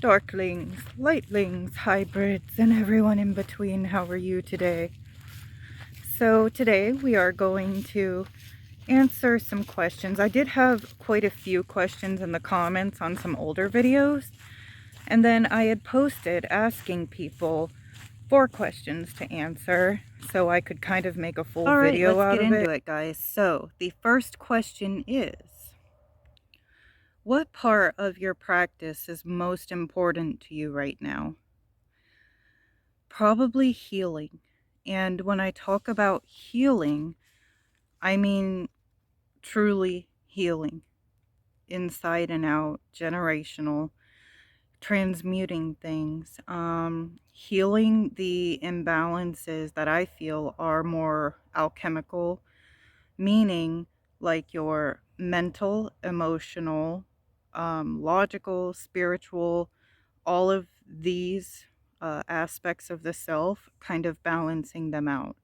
Darklings, lightlings, hybrids, and everyone in between. How are you today? So today we are going to answer some questions. I did have quite a few questions in the comments on some older videos, and then I had posted asking people for questions to answer so I could kind of make a full video out of it. Let's get into it, guys. So the first question is, what part of your practice is most important to you right now? Probably healing. And when I talk about healing, I mean truly healing, inside and out, generational, transmuting things, healing the imbalances that I feel are more alchemical, meaning like your mental, emotional, logical, spiritual, all of these aspects of the self, kind of balancing them out.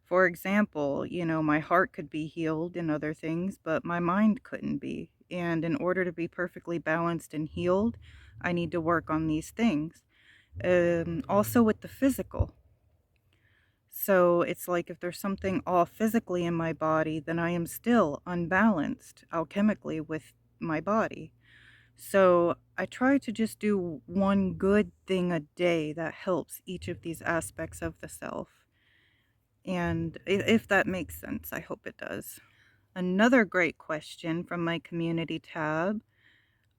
For example, my heart could be healed in other things, but my mind couldn't be. And in order to be perfectly balanced and healed, I need to work on these things. Also with the physical. So it's like if there's something off physically in my body, then I am still unbalanced alchemically with my body. So I try to just do one good thing a day that helps each of these aspects of the self. And if that makes sense, I hope it does. Another great question from my community tab.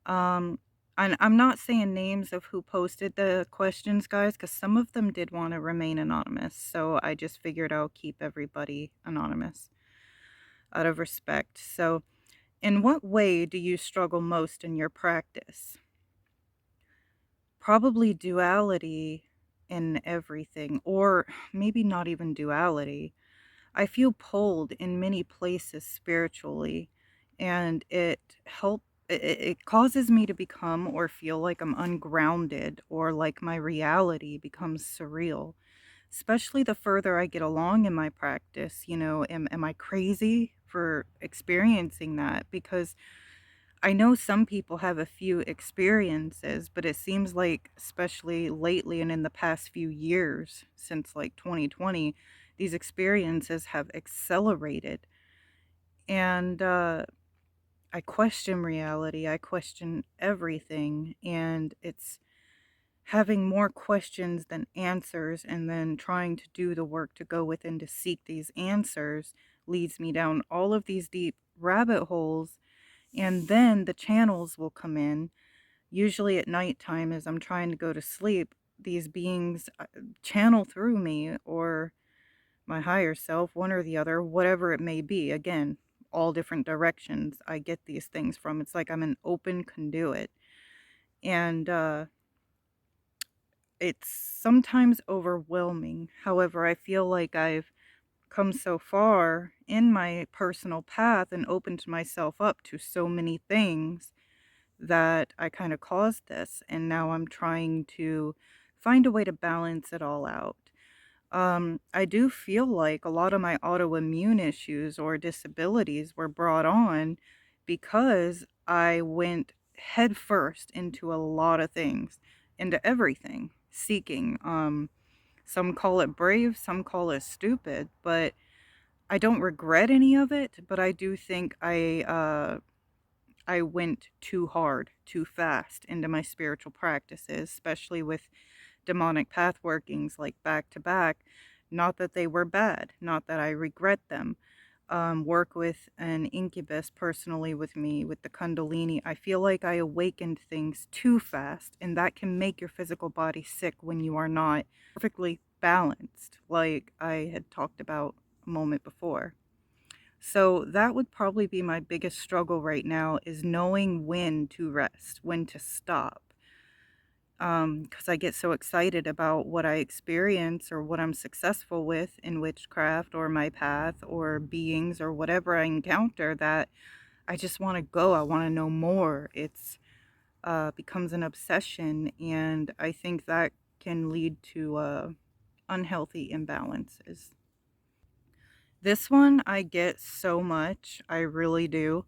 Um, and I'm not saying names of who posted the questions, guys, because some of them did want to remain anonymous. So I just figured I'll keep everybody anonymous out of respect. So, in what way do you struggle most in your practice? Probably duality in everything, or maybe not even duality. I feel pulled in many places spiritually, and it causes me to become or feel like I'm ungrounded, or like my reality becomes surreal. Especially the further I get along in my practice, am I crazy for experiencing that? Because I know some people have a few experiences, but it seems like, especially lately and in the past few years, since like 2020, these experiences have accelerated. And I question reality, I question everything, and it's having more questions than answers, and then trying to do the work to go within to seek these answers leads me down all of these deep rabbit holes, and then the channels will come in. Usually at nighttime, as I'm trying to go to sleep, these beings channel through me or my higher self, one or the other, whatever it may be. Again, all different directions I get these things from. It's like I'm an open conduit. And it's sometimes overwhelming. However, I feel like I've come so far in my personal path and opened myself up to so many things that I kind of caused this, and now I'm trying to find a way to balance it all out. I do feel like a lot of my autoimmune issues or disabilities were brought on because I went headfirst into a lot of things, into everything, seeking. Some call it brave, some call it stupid, but I don't regret any of it. But I do think I went too hard, too fast into my spiritual practices, especially with demonic path workings like back to back. Not that they were bad, not that I regret them. Work with an incubus personally with me, with the Kundalini. I feel like I awakened things too fast, and that can make your physical body sick when you are not perfectly balanced, like I had talked about a moment before. So that would probably be my biggest struggle right now, is knowing when to rest, when to stop. Because I get so excited about what I experience or what I'm successful with in witchcraft or my path or beings or whatever I encounter, that I just want to go. I want to know more. It's becomes an obsession, and I think that can lead to unhealthy imbalances. This one I get so much, I really do.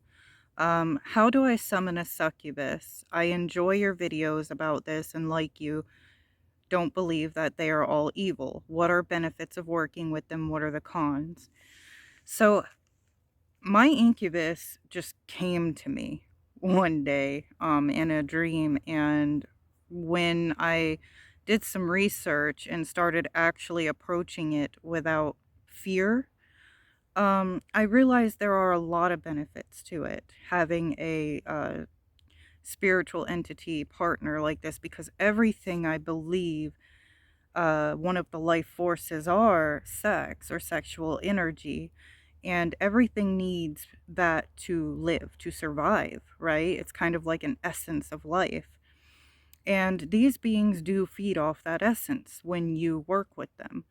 How do I summon a succubus? I enjoy your videos about this and like you, don't believe that they are all evil. What are benefits of working with them? What are the cons? So my incubus just came to me one day in a dream, and when I did some research and started actually approaching it without fear, I realized there are a lot of benefits to it, having a spiritual entity partner like this, because everything I believe one of the life forces are sex or sexual energy, and everything needs that to live, to survive, right? It's kind of like an essence of life. And these beings do feed off that essence when you work with them.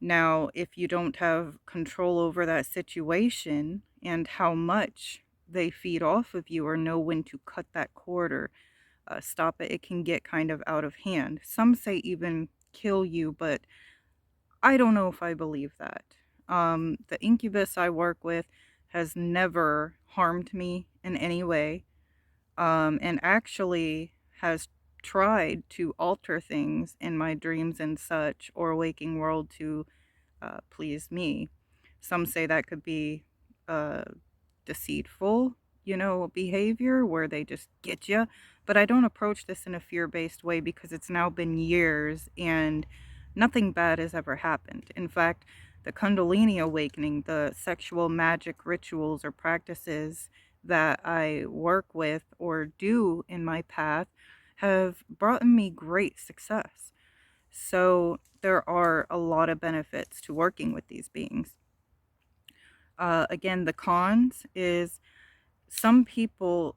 Now, if you don't have control over that situation and how much they feed off of you, or know when to cut that cord or stop it, it can get kind of out of hand. Some say even kill you, but I don't know if I believe that. The incubus I work with has never harmed me in any way, and actually has tried to alter things in my dreams and such, or waking world to please me. Some say that could be uh, deceitful, behavior where they just get you. But I don't approach this in a fear based way because it's now been years and nothing bad has ever happened. In fact, the Kundalini awakening, the sexual magic rituals or practices that I work with or do in my path have brought me great success. So there are a lot of benefits to working with these beings. Again, the cons is some people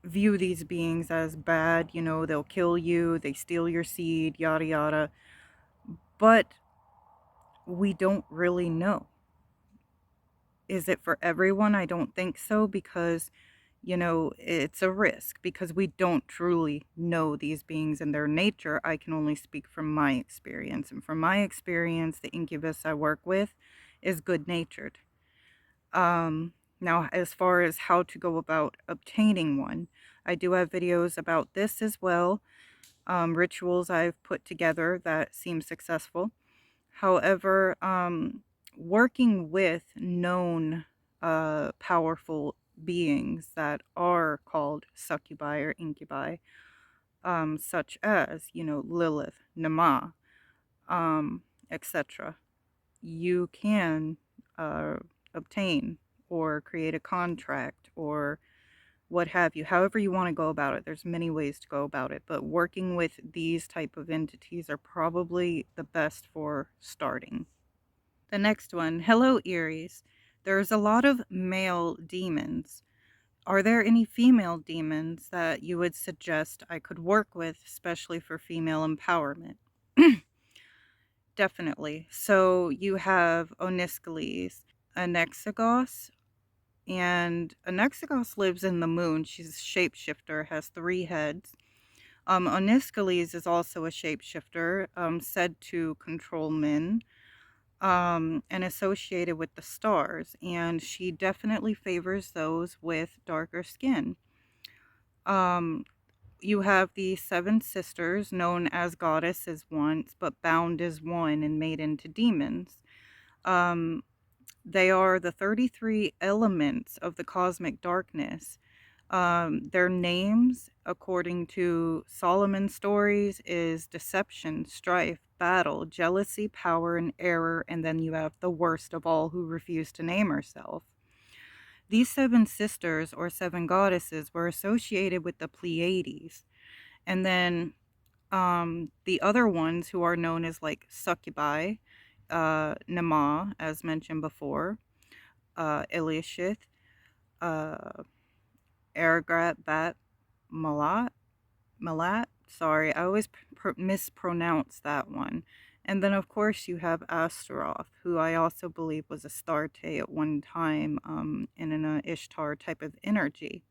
view these beings as bad, they'll kill you, they steal your seed, yada yada. But we don't really know. Is it for everyone? I don't think so, because, it's a risk because we don't truly know these beings and their nature. I can only speak from my experience. And from my experience, the incubus I work with is good natured. Now, as far as how to go about obtaining one, I do have videos about this as well. Rituals I've put together that seem successful. However, working with known powerful beings that are called succubi or incubi, such as, Lilith, Nama, etc., you can uh, obtain or create a contract or what have you, however you want to go about it. There's many ways to go about it, but working with these type of entities are probably the best for starting. The next one, hello Eries. There's a lot of male demons. Are there any female demons that you would suggest I could work with, especially for female empowerment? Definitely. So you have Oniscales, Anexagos, and Anexagos lives in the moon. She's a shapeshifter, has 3 heads. Oniscales is also a shapeshifter, said to control men, and associated with the stars, and she definitely favors those with darker skin. Um, you have the 7 sisters, known as goddesses once, but bound as one and made into demons. Um, they are the 33 elements of the cosmic darkness. Their names, according to Solomon's stories, is deception, strife, battle, jealousy, power, and error. And then you have the worst of all, who refused to name herself. These 7 sisters or 7 goddesses were associated with the Pleiades. And then the other ones who are known as like succubi, Nama, as mentioned before, Elishith, uh, Ergrat, Bat, Malat. Sorry, I always mispronounce that one. And then, of course, you have Astaroth, who I also believe was a Astarte at one time, in an Ishtar type of energy.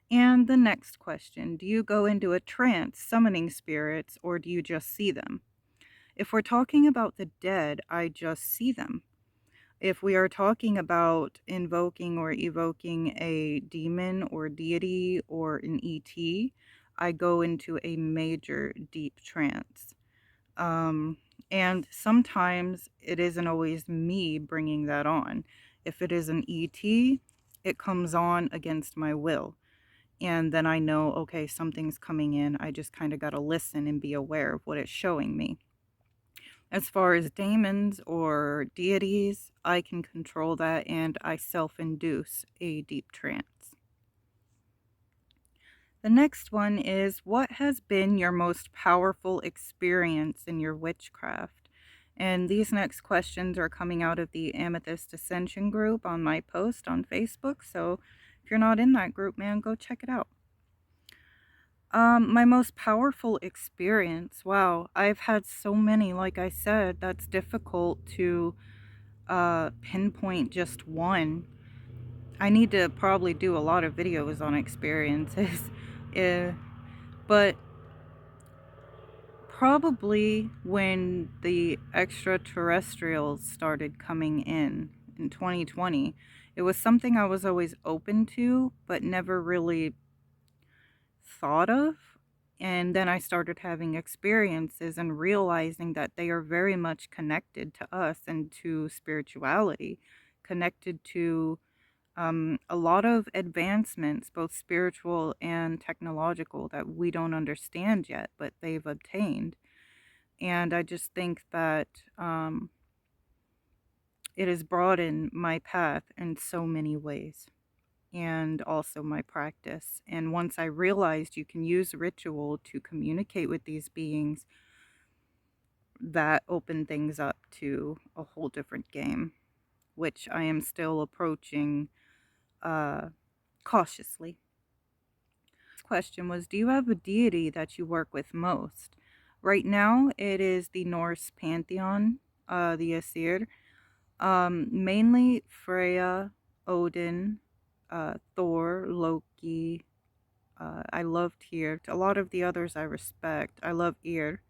And the next question, do you go into a trance summoning spirits, or do you just see them? If we're talking about the dead, I just see them. If we are talking about invoking or evoking a demon or deity or an ET, I go into a major deep trance. Um, and sometimes it isn't always me bringing that on. If it is an ET, it comes on against my will. And then I know, okay, something's coming in. I just kind of got to listen and be aware of what it's showing me. As far as demons or deities, I can control that and I self induce a deep trance. The next one is, what has been your most powerful experience in your witchcraft? And these next questions are coming out of the Amethyst Ascension group on my post on Facebook. So if you're not in that group, man, go check it out. My most powerful experience. Wow, I've had so many, like I said, that's difficult to pinpoint just one. I need to probably do a lot of videos on experiences. uh, but probably when the extraterrestrials started coming in 2020, it was something I was always open to, but never really thought of. And then I started having experiences and realizing that they are very much connected to us and to spirituality, connected to a lot of advancements, both spiritual and technological, that we don't understand yet, but they've obtained. And I just think that it has broadened my path in so many ways, and also my practice. And once I realized you can use ritual to communicate with these beings, that opened things up to a whole different game, which I am still approaching uh, cautiously. Question was, do you have a deity that you work with most? Right now, it is the Norse pantheon, the Aesir. Mainly Freya, Odin, Thor, Loki. I love Tyr. A lot of the others I respect. I love Yr,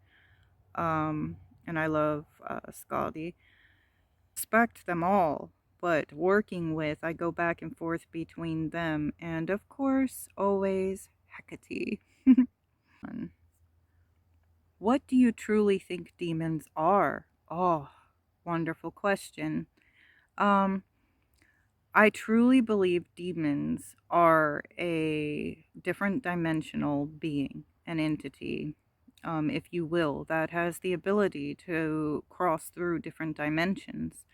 and I love Skadi. Respect them all, but working with, I go back and forth between them, and of course, always Hecate. What do you truly think demons are? Oh, wonderful question. Um, I truly believe demons are a different dimensional being, an entity, if you will, that has the ability to cross through different dimensions,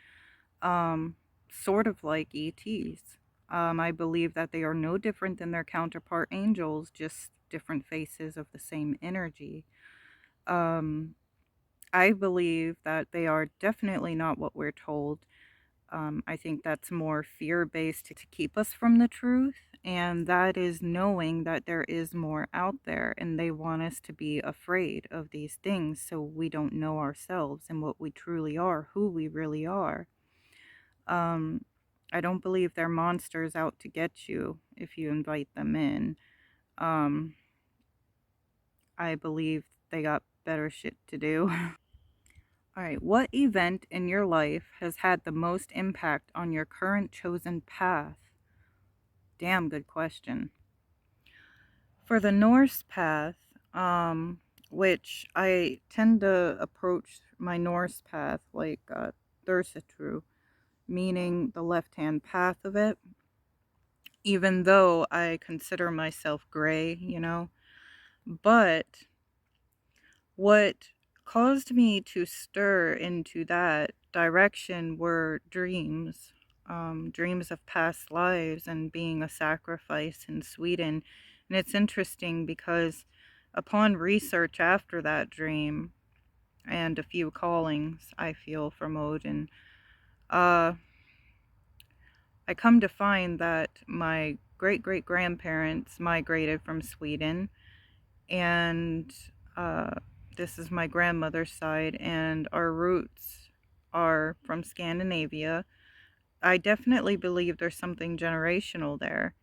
um, sort of like ETs. I believe that they are no different than their counterpart angels, just different faces of the same energy. Um, I believe that they are definitely not what we're told. I think that's more fear based to keep us from the truth, and that is knowing that there is more out there, and they want us to be afraid of these things so we don't know ourselves and what we truly are, who we really are. Um, I don't believe they're monsters out to get you if you invite them in. Um, I believe they got better shit to do. All right, what event in your life has had the most impact on your current chosen path? Damn good question. For the Norse path, which I tend to approach my Norse path like Thursatru, meaning the left-hand path of it, even though I consider myself gray, you know. But what caused me to stir into that direction were dreams, dreams of past lives and being a sacrifice in Sweden. And it's interesting because upon research after that dream and a few callings I feel from Odin, uh, I come to find that my great great grandparents migrated from Sweden, and uh, this is my grandmother's side, and our roots are from Scandinavia. I definitely believe there's something generational there.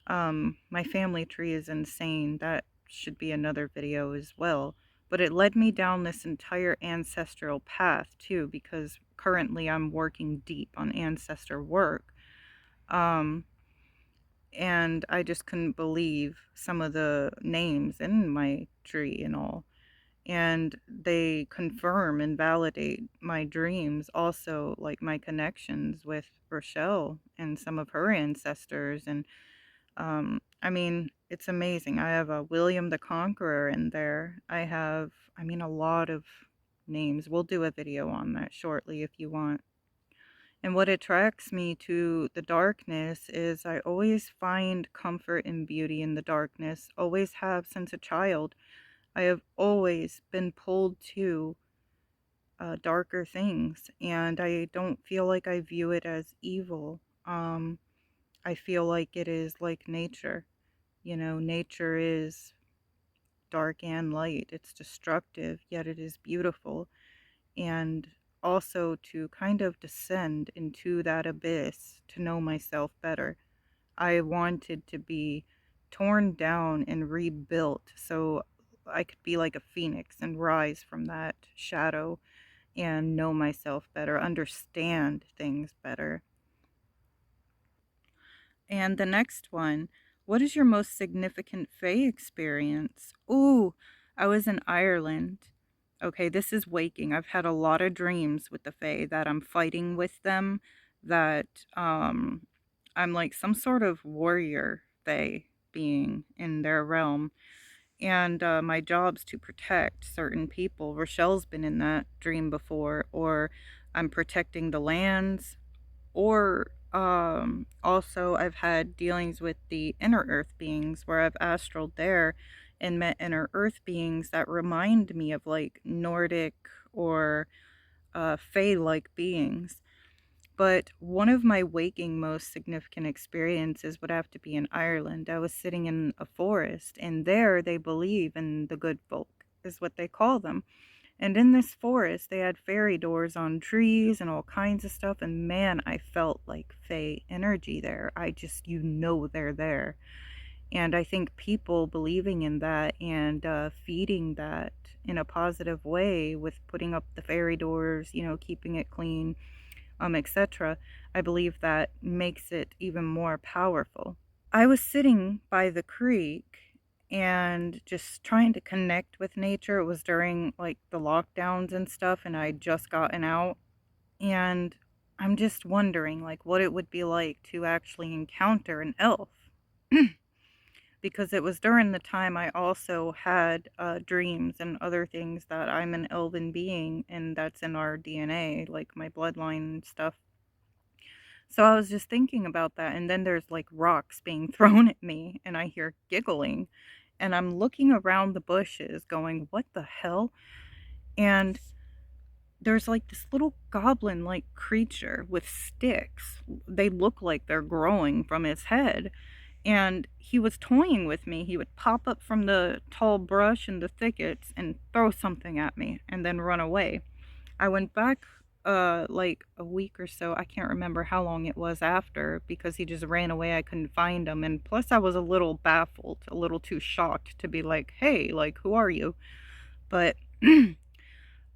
My family tree is insane. That should be another video as well. but it led me down this entire ancestral path too, because currently I'm working deep on ancestor work. Um, and I just couldn't believe some of the names in my tree and all. And they confirm and validate my dreams, also like my connections with Rochelle and some of her ancestors. And I mean, it's amazing. I have a William the Conqueror in there. I have, I mean, a lot of names. We'll do a video on that shortly if you want. And what attracts me to the darkness is I always find comfort and beauty in the darkness, always have since a child. I have always been pulled to darker things, and I don't feel like I view it as evil. I feel like it is like nature. You know, nature is dark and light. It's destructive, yet it is beautiful. And also to kind of descend into that abyss to know myself better. I wanted to be torn down and rebuilt so I could be like a phoenix and rise from that shadow and know myself better, understand things better. And the next one, what is your most significant Fae experience? Ooh, I was in Ireland. Okay, this is waking. I've had a lot of dreams with the Fae that I'm fighting with them, that I'm like some sort of warrior Fae being in their realm. And my job's to protect certain people. Rochelle's been in that dream before, or I'm protecting the lands, or also I've had dealings with the inner earth beings where I've astraled there and met inner earth beings that remind me of like Nordic or Fae like beings. But one of my waking most significant experiences would have to be in Ireland. I was sitting in a forest, and there they believe in the good folk, is what they call them. And in this forest, they had fairy doors on trees and all kinds of stuff. And man, I felt like Fae energy there. I just, you know, they're there. And I think people believing in that and feeding that in a positive way with putting up the fairy doors, you know, keeping it clean, etc., I believe that makes it even more powerful. I was sitting by the creek and just trying to connect with nature. It was during like the lockdowns and stuff, and I'd just gotten out. And I'm just wondering like what it would be like to actually encounter an elf. Because it was during the time I also had dreams and other things that I'm an elven being, and that's in our DNA, like my bloodline and stuff. So I was just thinking about that, and then there's like rocks being thrown at me, and I hear giggling, and I'm looking around the bushes going, what the hell? And there's like this little goblin like creature with sticks. They look like they're growing from his head. And he was toying with me. He would pop up from the tall brush in the thickets and throw something at me and then run away. I went back like a week or so. I can't remember how long it was after because he just ran away. I couldn't find him. And plus I was a little baffled, a little too shocked to be like, "Hey, like who are you?" But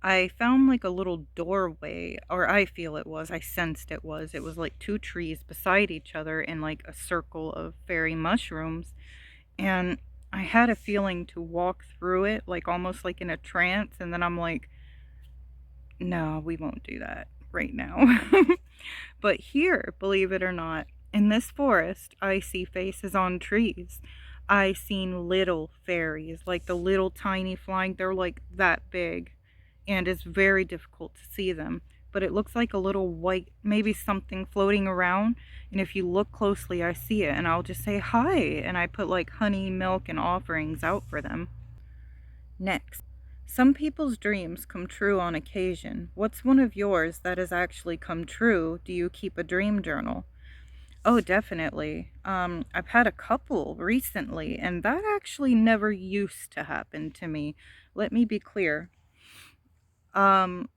I found like a little doorway, or I feel it was, I sensed it was. It was like two trees beside each other in like a circle of fairy mushrooms. And I had a feeling to walk through it, like almost like in a trance. And then I'm like, no, we won't do that right now. But here, believe it or not, in this forest, I see faces on trees. I seen little fairies, like the little tiny flying, they're like that big. And it's very difficult to see them. But it looks like a little white, maybe something floating around. And if you look closely, I see it. And I'll just say hi. And I put like honey, milk, and offerings out for them. Next. Some people's dreams come true on occasion. What's one of yours that has actually come true? Do you keep a dream journal? Oh, definitely. I've had a couple recently, and that actually never used to happen to me. Let me be clear. Um,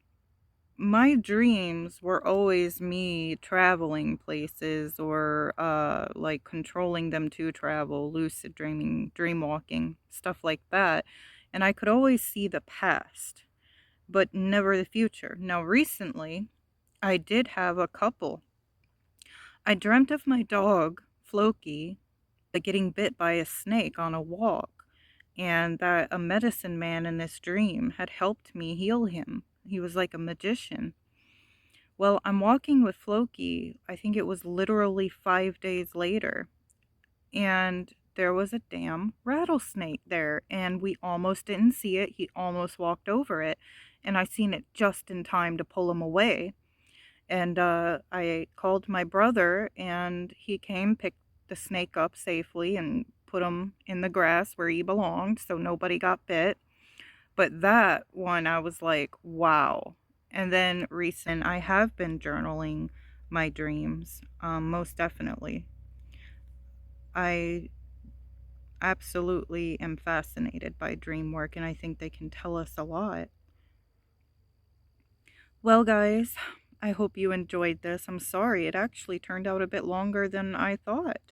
my dreams were always me traveling places or like controlling them to travel, lucid dreaming, dream walking, stuff like that. and I could always see the past, but never the future. Now, recently, I did have a couple. I dreamt of my dog, Floki, getting bit by a snake on a walk, and that a medicine man in this dream had helped me heal him. He was like a magician. Well, I'm walking with Floki. I think it was literally 5 days later, and there was a damn rattlesnake there, and we almost didn't see it. He almost walked over it, and I seen it just in time to pull him away. And I called my brother, and he came, picked the snake up safely, and put him in the grass where he belonged so nobody got bit. But that one, I was like, wow. And then recent, I have been journaling my dreams, most definitely. I absolutely am fascinated by dream work, and I think they can tell us a lot. Well, guys, I hope you enjoyed this. I'm sorry, it actually turned out a bit longer than I thought.